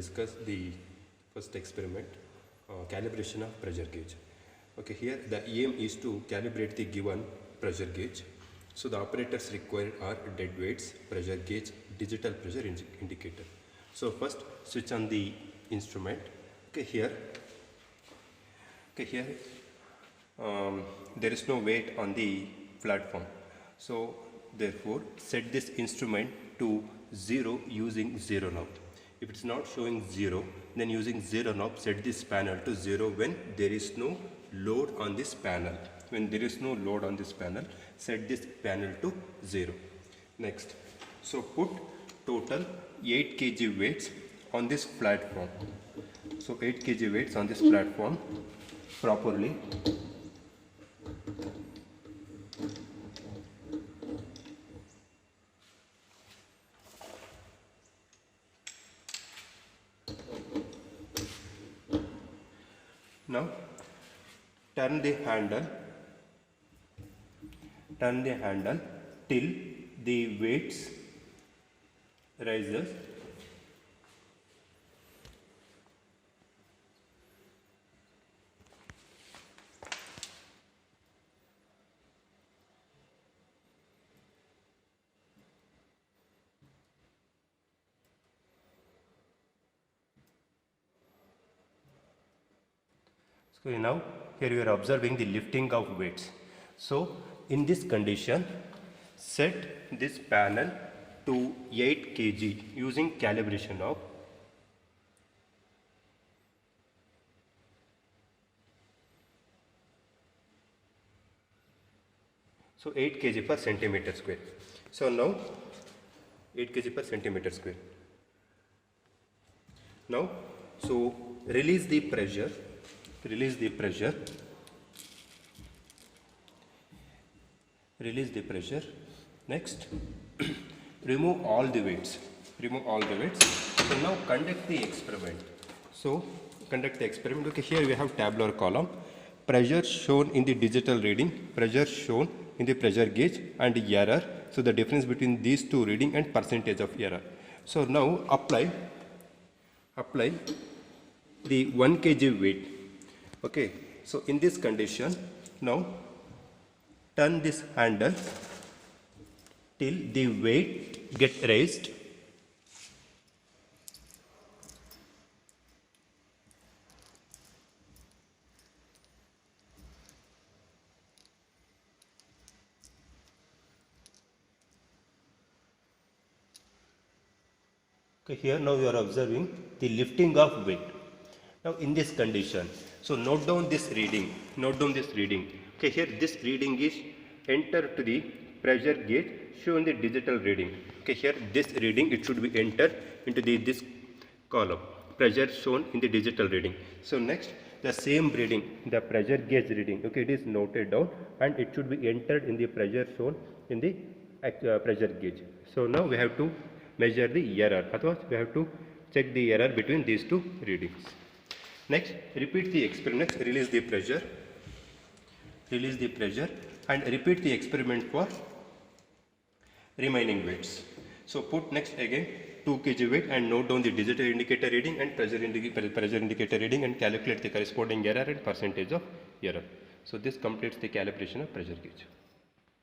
discuss the first experiment, calibration of pressure gauge. Okay, here the aim is to calibrate the given pressure gauge. So the operators required are dead weights, pressure gauge, digital pressure indicator. So first switch on the instrument. Okay, here there is no weight on the platform. So therefore set this instrument to 0 using 0 knob. If it's not showing 0, then using 0 knob set this panel to 0 when there is no load on this panel. When there is no load on this panel, set this panel to 0. Next, so put total 8 kg weights on this platform. So 8 kg weights on this platform properly. Now turn the handle till the weights rises. So now here you are observing the lifting of weights. So in this condition, set this panel to 8 kg using calibration knob. So 8 kg per centimeter square. So now 8 kg per centimeter square. Now so release the pressure. Release the pressure. Next, remove all the weights. So now conduct the experiment. Okay, here we have tabular column. Pressure shown in the digital reading, pressure shown in the pressure gauge, and error. So the difference between these two reading and percentage of error. So now apply the 1 kg weight. Okay, so in this condition, now turn this handle till the weight get raised. Okay, here now you are observing the lifting of weight. Now in this condition, so note down this reading. Okay, here this reading is entered to the pressure gauge shown the digital reading. Okay, here this reading it should be entered into this column, pressure shown in the digital reading. So next the same reading, the pressure gauge reading. Okay, it is noted down and it should be entered in the pressure shown in the pressure gauge. So now we have to measure the error. Otherwise we have to check the error between these two readings. Next, repeat the experiment. Release the pressure and repeat the experiment for remaining weights. So put next again 2 kg weight and note down the digital indicator reading and pressure indicator reading and calculate the corresponding error and percentage of error. So this completes the calibration of pressure gauge.